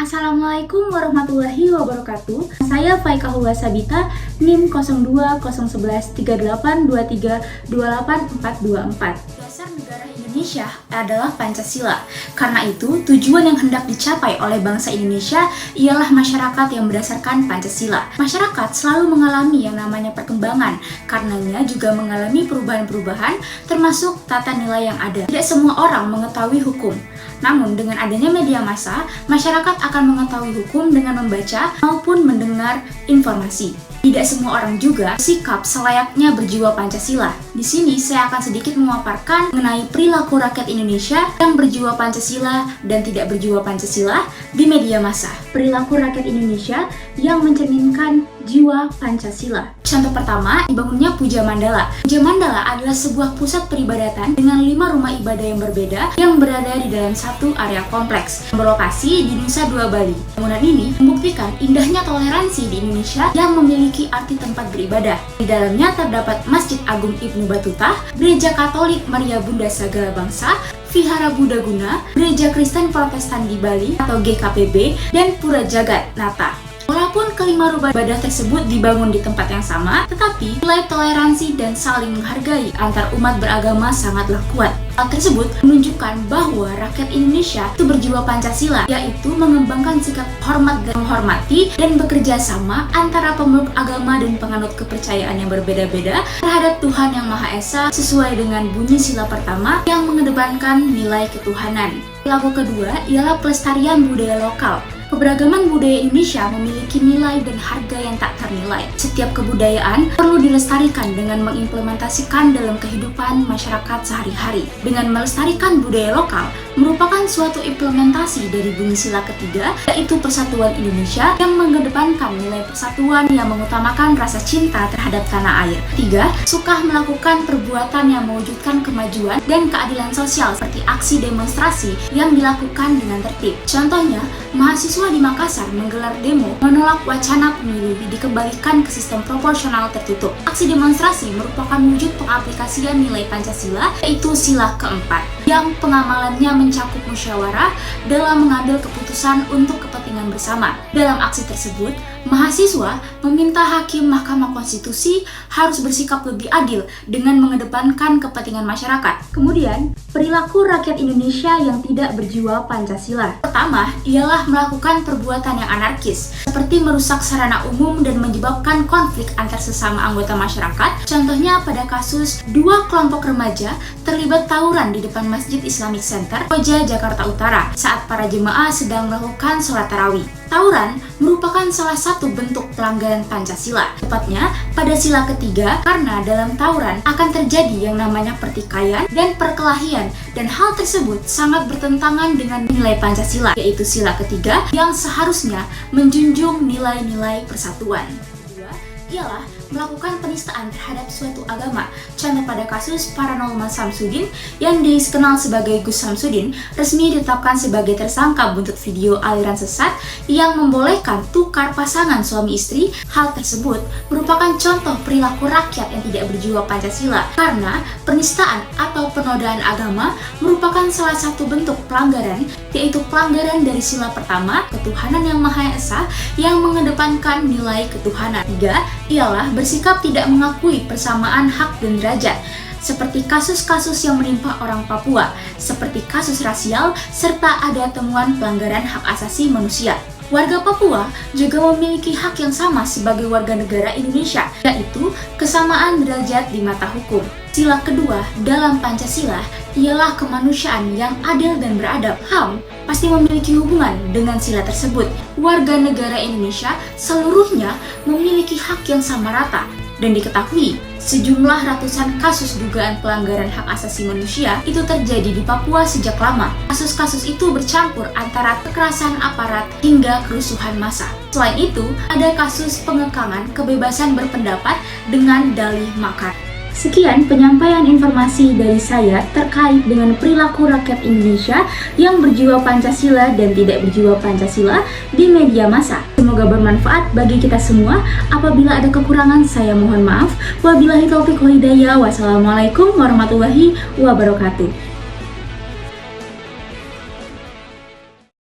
Assalamualaikum warahmatullahi wabarakatuh. Saya Faika Hulwa Sabita, NIM 02011138232824. Dasar negara Indonesia adalah Pancasila. Karena itu, tujuan yang hendak dicapai oleh bangsa Indonesia ialah masyarakat yang berdasarkan Pancasila. Masyarakat selalu mengalami yang namanya perkembangan, karenanya juga mengalami perubahan-perubahan termasuk tata nilai yang ada. Tidak semua orang mengetahui hukum. Namun, dengan adanya media massa, masyarakat akan mengetahui hukum dengan membaca maupun mendengar informasi. Tidak semua orang juga sikap selayaknya berjiwa Pancasila. Di sini saya akan sedikit memaparkan mengenai perilaku rakyat Indonesia yang berjiwa Pancasila dan tidak berjiwa Pancasila di media massa. Perilaku rakyat Indonesia yang mencerminkan jiwa Pancasila. Contoh pertama, dibangunnya Puja Mandala. Puja Mandala adalah sebuah pusat peribadatan dengan 5 rumah ibadah yang berbeda yang berada di dalam satu area kompleks, berlokasi di Nusa Dua Bali. Bangunan ini membuktikan indahnya toleransi di Indonesia yang memiliki arti tempat beribadah. Di dalamnya terdapat Masjid Agung Ibnu Battuta, Gereja Katolik Maria Bunda Sagala Bangsa, Vihara Buddha Guna, Gereja Kristen Protestan di Bali atau GKPB, dan Pura Jagat Nata. Walaupun kelima rumah ibadah tersebut dibangun di tempat yang sama, tetapi nilai toleransi dan saling menghargai antar umat beragama sangatlah kuat. Hal tersebut menunjukkan bahwa rakyat Indonesia itu berjiwa Pancasila, yaitu mengembangkan sikap hormat dan menghormati dan bekerja sama antara pemeluk agama dan penganut kepercayaan yang berbeda-beda terhadap Tuhan Yang Maha Esa sesuai dengan bunyi sila pertama yang mengedepankan nilai ketuhanan. Perilaku kedua ialah pelestarian budaya lokal. Keberagaman budaya Indonesia memiliki nilai dan harga yang tak ternilai. Setiap kebudayaan perlu dilestarikan dengan mengimplementasikan dalam kehidupan masyarakat sehari-hari. Dengan melestarikan budaya lokal merupakan suatu implementasi dari bunyi sila ketiga, yaitu Persatuan Indonesia yang mengedepankan nilai persatuan yang mengutamakan rasa cinta terhadap tanah air. Ketiga, suka melakukan perbuatan yang mewujudkan kemajuan dan keadilan sosial seperti aksi demonstrasi yang dilakukan dengan tertib. Contohnya, mahasiswa di Makassar menggelar demo menolak wacana pemilu dikembalikan ke sistem proporsional tertutup. Aksi demonstrasi merupakan wujud pengaplikasian nilai Pancasila, yaitu sila keempat, yang pengamalannya mencakup musyawarah dalam mengambil keputusan untuk kepentingan bersama. Dalam aksi tersebut, mahasiswa meminta hakim Mahkamah Konstitusi harus bersikap lebih adil dengan mengedepankan kepentingan masyarakat. Kemudian, perilaku rakyat Indonesia yang tidak berjiwa Pancasila. Pertama, ialah melakukan perbuatan yang anarkis, seperti merusak sarana umum dan menyebabkan konflik antar sesama anggota masyarakat. Contohnya pada kasus 2 kelompok remaja terlibat tawuran di depan Masjid Islamic Center, Koja, Jakarta Utara, saat para jemaah sedang melakukan sholat tarawih. Tawuran merupakan salah satu bentuk pelanggaran Pancasila, tepatnya pada sila ketiga, karena dalam tawuran akan terjadi yang namanya pertikaian dan perkelahian, dan hal tersebut sangat bertentangan dengan nilai Pancasila, yaitu sila ketiga yang seharusnya menjunjung nilai-nilai persatuan. Kedua, ialah melakukan penistaan terhadap suatu agama. Contoh pada kasus Paranolma Samsudin yang dikenal sebagai Gus Samsudin resmi ditetapkan sebagai tersangka buntut video aliran sesat yang membolehkan tukar pasangan suami istri. Hal tersebut merupakan contoh perilaku rakyat yang tidak berjiwa Pancasila, karena penistaan atau penodaan agama merupakan salah satu bentuk pelanggaran, yaitu pelanggaran dari sila pertama, ketuhanan yang Maha Esa, yang mengedepankan nilai ketuhanan. Tiga, ialah bersikap tidak mengakui persamaan hak dan derajat, seperti kasus-kasus yang menimpa orang Papua, seperti kasus rasial, serta ada temuan pelanggaran hak asasi manusia. Warga Papua juga memiliki hak yang sama sebagai warga negara Indonesia, yaitu kesamaan derajat di mata hukum. Sila kedua dalam Pancasila ialah kemanusiaan yang adil dan beradab. HAM pasti memiliki hubungan dengan sila tersebut. Warga negara Indonesia seluruhnya memiliki hak yang sama rata, dan diketahui sejumlah ratusan kasus dugaan pelanggaran hak asasi manusia itu terjadi di Papua sejak lama. Kasus-kasus itu bercampur antara kekerasan aparat hingga kerusuhan massa. Selain itu, ada kasus pengekangan kebebasan berpendapat dengan dalih makar. Sekian penyampaian informasi dari saya terkait dengan perilaku rakyat Indonesia yang berjiwa Pancasila dan tidak berjiwa Pancasila di media massa. Semoga bermanfaat bagi kita semua. Apabila ada kekurangan, saya mohon maaf. Wabillahi taufiq wal hidayah. Wassalamualaikum warahmatullahi wabarakatuh.